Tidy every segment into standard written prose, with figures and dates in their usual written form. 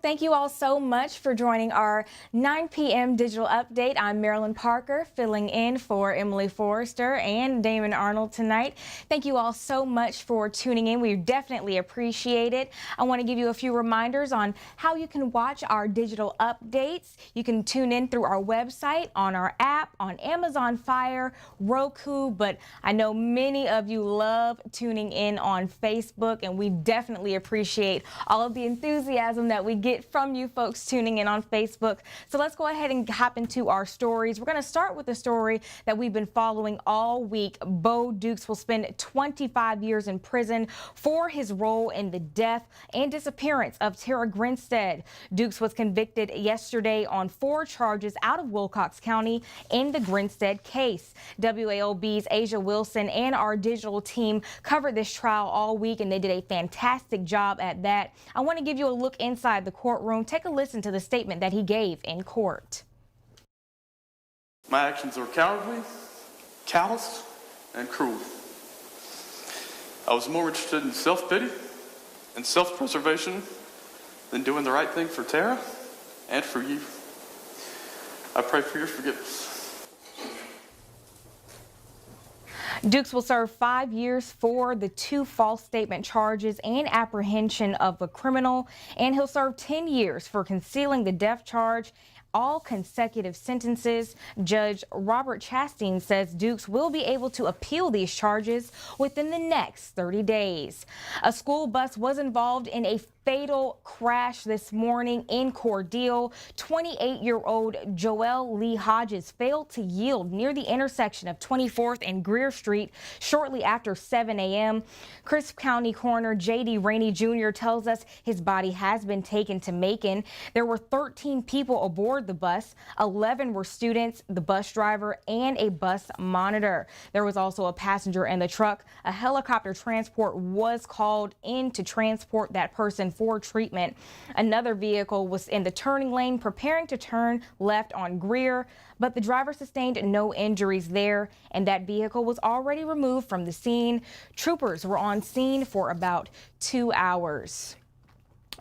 Thank you all so much for joining our 9 p.m. digital update. I'm Marilyn Parker, filling in for Emily Forrester and Damon Arnold tonight. Thank you all so much for tuning in. We definitely appreciate it. I want to give you a few reminders on how you can watch our digital updates. You can tune in through our website, on our app, on Amazon Fire, Roku, but I know many of you love tuning in on Facebook, and we definitely appreciate all of the enthusiasm that we get from you folks tuning in on Facebook. So let's go ahead and hop into our stories. We're going to start with the story that we've been following all week. Bo Dukes will spend 25 years in prison for his role in the death and disappearance of Tara Grinstead. Dukes was convicted yesterday on 4 charges out of Wilcox County in the Grinstead case. WAOB's Asia Wilson and our digital team covered this trial all week, and they did a fantastic job at that. I want to give you a look inside the courtroom. Take a listen to the statement that he gave in court. My actions were cowardly, callous, and cruel. I was more interested in self-pity and self-preservation than doing the right thing for Tara and for you. I pray for your forgiveness. Dukes will serve 5 years for the 2 false statement charges and apprehension of a criminal, and he'll serve 10 years for concealing the death charge. All consecutive sentences. Judge Robert Chastain says Dukes will be able to appeal these charges within the next 30 days. A school bus was involved in a fatal crash this morning in Cordele. 28-year-old Joel Lee Hodges failed to yield near the intersection of 24th and Greer Street shortly after 7 a.m. Crisp County Coroner J.D. Rainey Jr. tells us his body has been taken to Macon. There were 13 people aboard the bus. 11 were students, the bus driver, and a bus monitor. There was also a passenger in the truck. A helicopter transport was called in to transport that person for treatment. Another vehicle was in the turning lane preparing to turn left on Greer, but the driver sustained no injuries there, and that vehicle was already removed from the scene. Troopers were on scene for about 2 hours.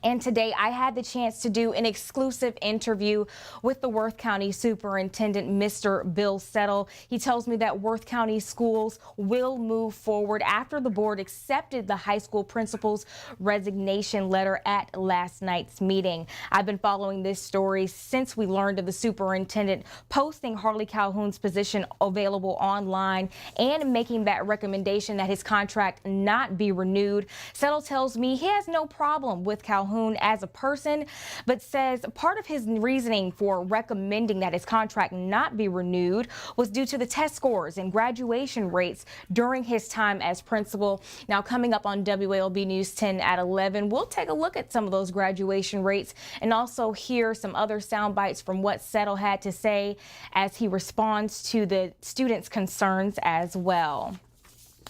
And today I had the chance to do an exclusive interview with the Worth County Superintendent, Mr. Bill Settle. He tells me that Worth County schools will move forward after the board accepted the high school principal's resignation letter at last night's meeting. I've been following this story since we learned of the superintendent posting Harley Calhoun's position available online and making that recommendation that his contract not be renewed. Settle tells me he has no problem with Calhoun as a person, but says part of his reasoning for recommending that his contract not be renewed was due to the test scores and graduation rates during his time as principal. Now, coming up on WALB News 10 at 11, we'll take a look at some of those graduation rates and also hear some other sound bites from what Settle had to say as he responds to the students' concerns as well.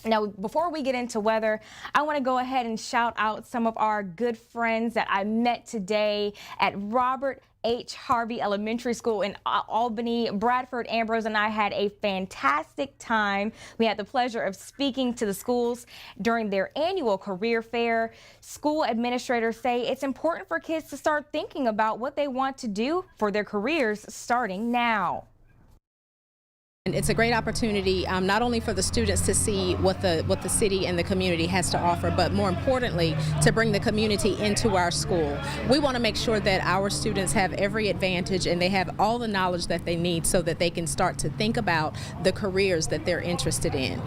Now, before we get into weather, I want to go ahead and shout out some of our good friends that I met today at Robert H. Harvey Elementary School in Albany. Bradford Ambrose and I had a fantastic time. We had the pleasure of speaking to the schools during their annual career fair. School administrators say it's important for kids to start thinking about what they want to do for their careers starting now. And it's a great opportunity not only for the students to see what the city and the community has to offer, but more importantly, to bring the community into our school. We want to make sure that our students have every advantage and they have all the knowledge that they need so that they can start to think about the careers that they're interested in.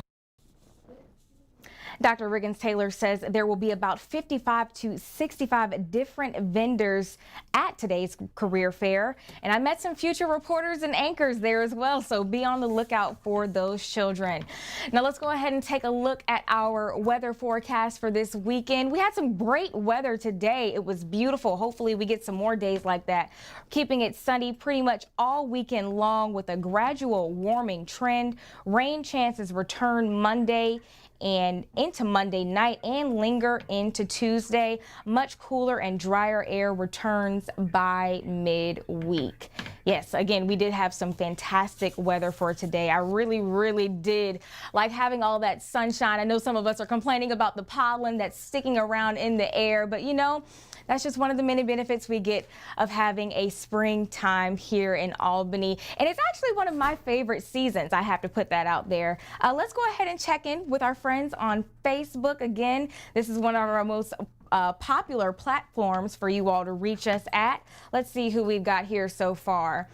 Dr. Riggins Taylor says there will be about 55 to 65 different vendors at today's career fair. And I met some future reporters and anchors there as well, so be on the lookout for those children. Now let's go ahead and take a look at our weather forecast for this weekend. We had some great weather today. It was beautiful. Hopefully we get some more days like that. Keeping it sunny pretty much all weekend long with a gradual warming trend. Rain chances return Monday and into Monday night and linger into Tuesday. Much cooler and drier air returns by midweek. Yes, again, we did have some fantastic weather for today. I really did like having all that sunshine. I know some of us are complaining about the pollen that's sticking around in the air, but you know, that's just one of the many benefits we get of having a springtime here in Albany. And it's actually one of my favorite seasons. I have to put that out there. Let's go ahead and check in with our friends on Facebook. Again, this is one of our most popular platforms for you all to reach us at. Let's see who we've got here so far.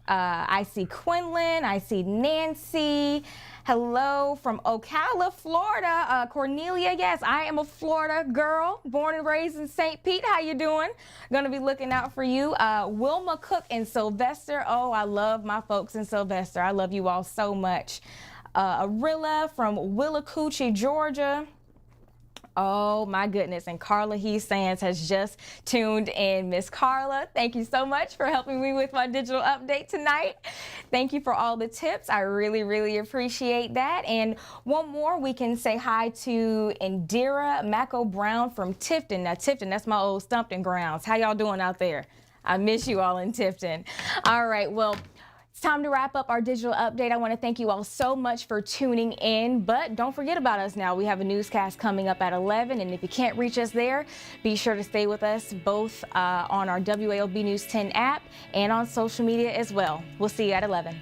I see Quinlan, I see Nancy. Hello from Ocala, Florida. Cornelia, yes, I am a Florida girl, born and raised in St. Pete. How you doing? Gonna be looking out for you. Wilma Cook in Sylvester. Oh, I love my folks in Sylvester. I love you all so much. Arilla from Willacoochee, Georgia. Oh my goodness, and Carla Heath Sands has just tuned in. Miss Carla, thank you so much for helping me with my digital update tonight. Thank you for all the tips. I really appreciate that. And one more, we can say hi to Indira Macko Brown from Tifton. Now Tifton, that's my old stomping grounds. How y'all doing out there? I miss you all in Tifton. All right, well, it's time to wrap up our digital update. I want to thank you all so much for tuning in, but don't forget about us now. We have a newscast coming up at 11, and if you can't reach us there, be sure to stay with us both on our WALB News 10 app and on social media as well. We'll see you at 11.